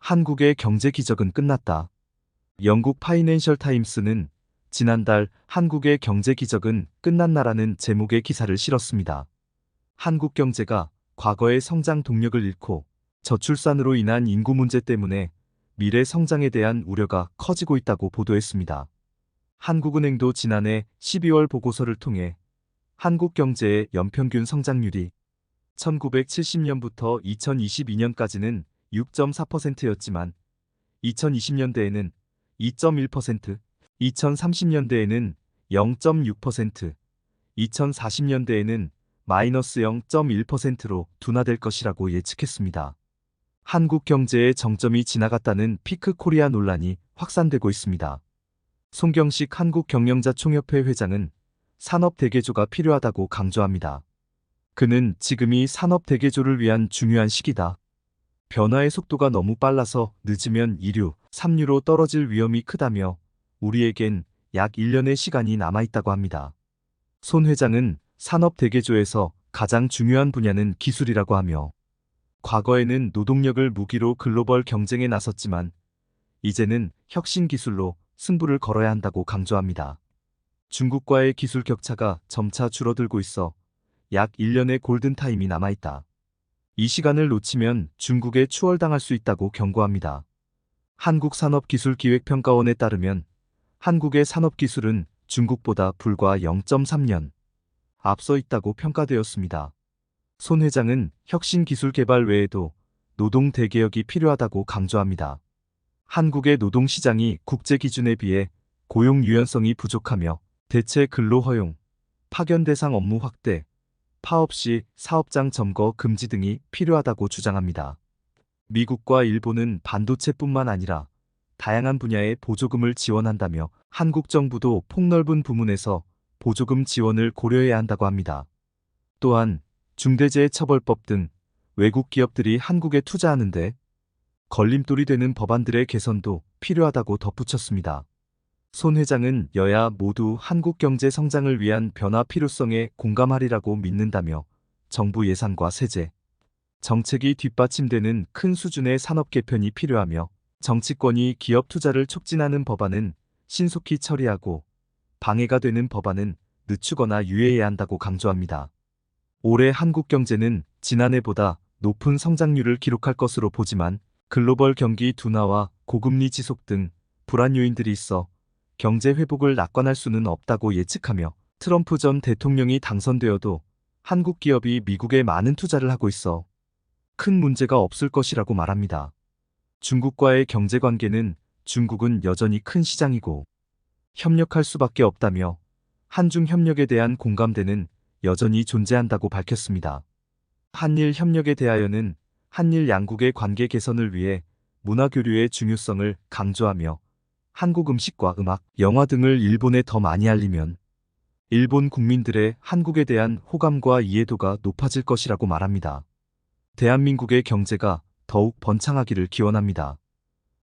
한국의 경제 기적은 끝났다. 영국 파이낸셜 타임스는 지난달 한국의 경제 기적은 끝났나라는 제목의 기사를 실었습니다. 한국 경제가 과거의 성장 동력을 잃고 저출산으로 인한 인구 문제 때문에 미래 성장에 대한 우려가 커지고 있다고 보도했습니다. 한국은행도 지난해 12월 보고서를 통해 한국 경제의 연평균 성장률이 1970년부터 2022년까지는 6.4%였지만 2020년대에는 2.1%, 2030년대에는 0.6%, 2040년대에는 마이너스 0.1%로 둔화될 것이라고 예측했습니다. 한국 경제의 정점이 지나갔다는 피크 코리아 논란이 확산되고 있습니다. 송경식 한국경영자총협회 회장은 산업대개조가 필요하다고 강조합니다. 그는 지금이 산업대개조를 위한 중요한 시기다. 변화의 속도가 너무 빨라서 늦으면 2류, 3류로 떨어질 위험이 크다며 우리에겐 약 1년의 시간이 남아있다고 합니다. 손 회장은 산업대개조에서 가장 중요한 분야는 기술이라고 하며 과거에는 노동력을 무기로 글로벌 경쟁에 나섰지만 이제는 혁신 기술로 승부를 걸어야 한다고 강조합니다. 중국과의 기술 격차가 점차 줄어들고 있어 약 1년의 골든타임이 남아있다. 이 시간을 놓치면 중국에 추월당할 수 있다고 경고합니다. 한국산업기술기획평가원에 따르면 한국의 산업기술은 중국보다 불과 0.3년 앞서 있다고 평가되었습니다. 손 회장은 혁신 기술 개발 외에도 노동 대개혁이 필요하다고 강조합니다. 한국의 노동시장이 국제 기준에 비해 고용 유연성이 부족하며 대체 근로 허용, 파견 대상 업무 확대, 파업 시 사업장 점거 금지 등이 필요하다고 주장합니다. 미국과 일본은 반도체뿐만 아니라 다양한 분야의 보조금을 지원한다며 한국 정부도 폭넓은 부문에서 보조금 지원을 고려해야 한다고 합니다. 또한 중대재해처벌법 등 외국 기업들이 한국에 투자하는데 걸림돌이 되는 법안들의 개선도 필요하다고 덧붙였습니다. 손 회장은 여야 모두 한국 경제 성장을 위한 변화 필요성에 공감하리라고 믿는다며 정부 예산과 세제, 정책이 뒷받침되는 큰 수준의 산업 개편이 필요하며 정치권이 기업 투자를 촉진하는 법안은 신속히 처리하고 방해가 되는 법안은 늦추거나 유예해야 한다고 강조합니다. 올해 한국 경제는 지난해보다 높은 성장률을 기록할 것으로 보지만 글로벌 경기 둔화와 고금리 지속 등 불안 요인들이 있어 경제 회복을 낙관할 수는 없다고 예측하며 트럼프 전 대통령이 당선되어도 한국 기업이 미국에 많은 투자를 하고 있어 큰 문제가 없을 것이라고 말합니다. 중국과의 경제 관계는 중국은 여전히 큰 시장이고 협력할 수밖에 없다며 한중 협력에 대한 공감대는 여전히 존재한다고 밝혔습니다. 한일 협력에 대하여는 한일 양국의 관계 개선을 위해 문화교류의 중요성을 강조하며 한국 음식과 음악, 영화 등을 일본에 더 많이 알리면 일본 국민들의 한국에 대한 호감과 이해도가 높아질 것이라고 말합니다. 대한민국의 경제가 더욱 번창하기를 기원합니다.